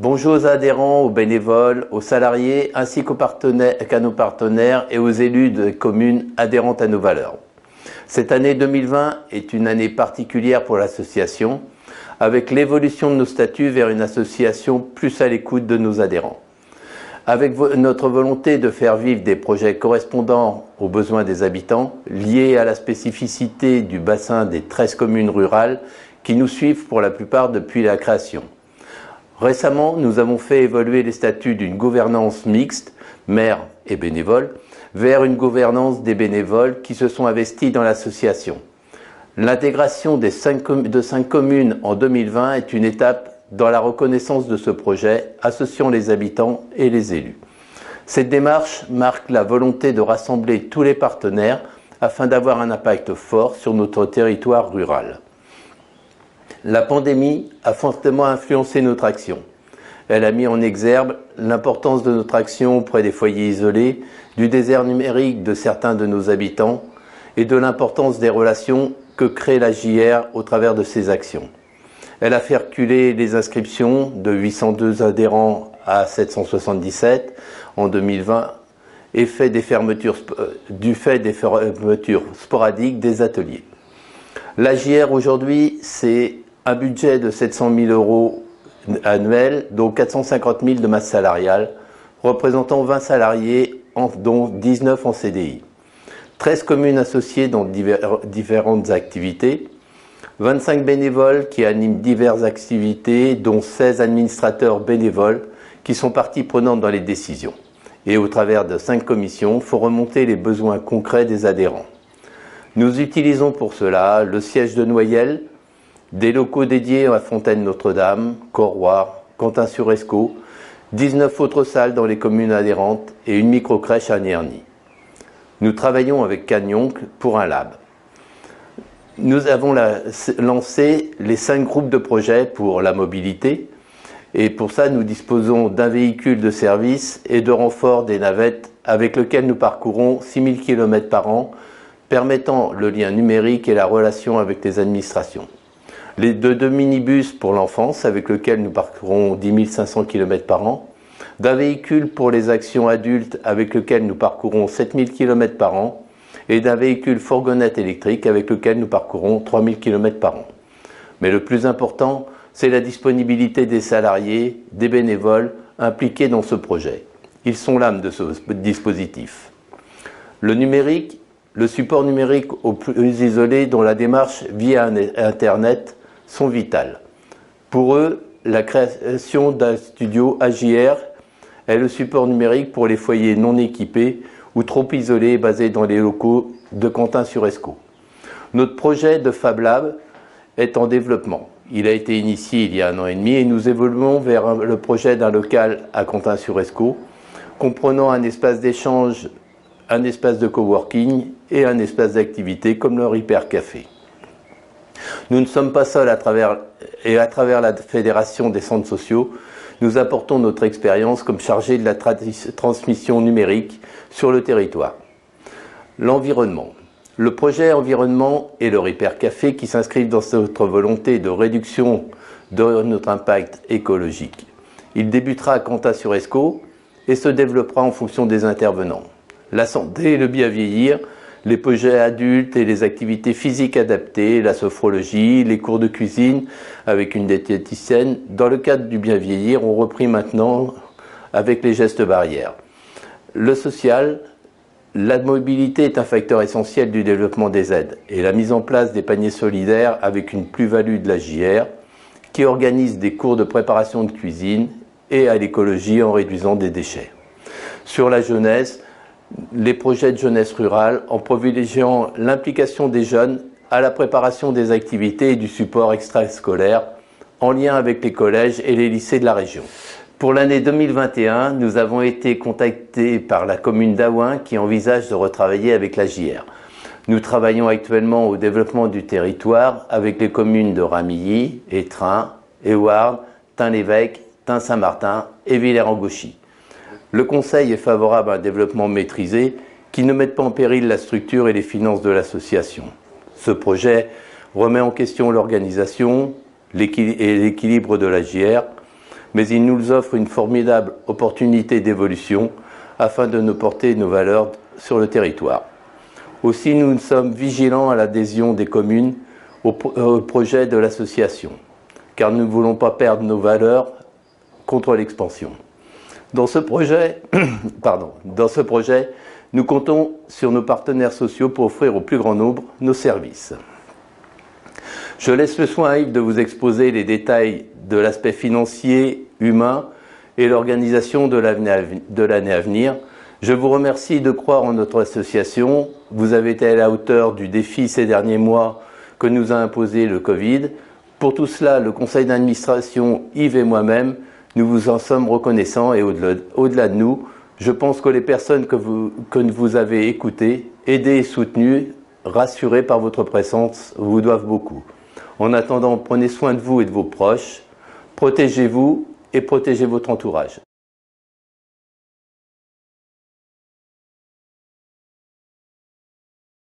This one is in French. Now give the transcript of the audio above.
Bonjour aux adhérents, aux bénévoles, aux salariés, ainsi qu'à nos partenaires et aux élus de communes adhérentes à nos valeurs. Cette année 2020 est une année particulière pour l'association, avec l'évolution de nos statuts vers une association plus à l'écoute de nos adhérents. Avec notre volonté de faire vivre des projets correspondant aux besoins des habitants, liés à la spécificité du bassin des 13 communes rurales qui nous suivent pour la plupart depuis la création. Récemment, nous avons fait évoluer les statuts d'une gouvernance mixte, maire et bénévoles, vers une gouvernance des bénévoles qui se sont investis dans l'association. L'intégration de 5 communes en 2020 est une étape dans la reconnaissance de ce projet, associant les habitants et les élus. Cette démarche marque la volonté de rassembler tous les partenaires afin d'avoir un impact fort sur notre territoire rural. La pandémie a fortement influencé notre action. Elle a mis en exergue l'importance de notre action auprès des foyers isolés, du désert numérique de certains de nos habitants et de l'importance des relations que crée la JR au travers de ses actions. Elle a fait reculer les inscriptions de 802 adhérents à 777 en 2020 et du fait des fermetures sporadiques des ateliers. La JR aujourd'hui, c'est un budget de 700 000 € annuels, dont 450 000 de masse salariale, représentant 20 salariés, dont 19 en CDI. 13 communes associées dans différentes activités, 25 bénévoles qui animent diverses activités, dont 16 administrateurs bénévoles qui sont partie prenante dans les décisions. Et au travers de 5 commissions, il faut remonter les besoins concrets des adhérents. Nous utilisons pour cela le siège de Noyelles, des locaux dédiés à Fontaine-Notre-Dame, Corroir, Quentin-sur-Escaut, 19 autres salles dans les communes adhérentes et une micro-crèche à Nerny. Nous travaillons avec Cagnon pour un lab. Nous avons lancé les 5 groupes de projets pour la mobilité et pour ça nous disposons d'un véhicule de service et de renfort des navettes avec lequel nous parcourons 6000 km par an, permettant le lien numérique et la relation avec les administrations. Les deux minibus pour l'enfance avec lequel nous parcourons 10 500 km par an, d'un véhicule pour les actions adultes avec lequel nous parcourons 7000 km par an et d'un véhicule fourgonnette électrique avec lequel nous parcourons 3000 km par an. Mais le plus important, c'est la disponibilité des salariés, des bénévoles impliqués dans ce projet. Ils sont l'âme de ce dispositif. Le numérique, le support numérique aux plus isolés dont la démarche via Internet sont vitales. Pour eux, la création d'un studio AJR est le support numérique pour les foyers non équipés ou trop isolés basés dans les locaux de Quentin-sur-Escaut. Notre projet de Fab Lab est en développement. Il a été initié il y a 1 an et demi et nous évoluons vers le projet d'un local à Quentin-sur-Escaut, comprenant un espace d'échange, un espace de coworking et un espace d'activité comme leur hypercafé. Nous ne sommes pas seuls à travers la Fédération des centres sociaux, nous apportons notre expérience comme chargés de la transmission numérique sur le territoire. L'environnement. Le projet environnement et leur hypercafé qui s'inscrivent dans notre volonté de réduction de notre impact écologique. Il débutera à Quentin-sur-Escaut et se développera en fonction des intervenants. La santé et le bien vieillir, les projets adultes et les activités physiques adaptées, la sophrologie, les cours de cuisine avec une diététicienne, dans le cadre du bien vieillir, ont repris maintenant avec les gestes barrières. Le social, la mobilité est un facteur essentiel du développement des aides et la mise en place des paniers solidaires avec une plus-value de la JR qui organise des cours de préparation de cuisine et à l'écologie en réduisant des déchets. Sur la jeunesse, les projets de jeunesse rurale en privilégiant l'implication des jeunes à la préparation des activités et du support extrascolaire en lien avec les collèges et les lycées de la région. Pour l'année 2021, nous avons été contactés par la commune d'Aouin qui envisage de retravailler avec la JR. Nous travaillons actuellement au développement du territoire avec les communes de Ramilly, Étrin, Éouarn, Tain-l'Évêque, Tain-Saint-Martin et Villers-en-Gauchy. Le Conseil est favorable à un développement maîtrisé qui ne mette pas en péril la structure et les finances de l'association. Ce projet remet en question l'organisation et l'équilibre de la JR, mais il nous offre une formidable opportunité d'évolution afin de nous porter nos valeurs sur le territoire. Aussi, nous sommes vigilants à l'adhésion des communes au projet de l'association, car nous ne voulons pas perdre nos valeurs contre l'expansion. Dans ce projet, nous comptons sur nos partenaires sociaux pour offrir au plus grand nombre nos services. Je laisse le soin à Yves de vous exposer les détails de l'aspect financier, humain et l'organisation de l'année à venir. Je vous remercie de croire en notre association. Vous avez été à la hauteur du défi ces derniers mois que nous a imposé le Covid. Pour tout cela, le conseil d'administration, Yves et moi-même, nous vous en sommes reconnaissants et au-delà de nous, je pense que les personnes que vous avez écoutées, aidées et soutenues, rassurées par votre présence, vous doivent beaucoup. En attendant, prenez soin de vous et de vos proches, protégez-vous et protégez votre entourage.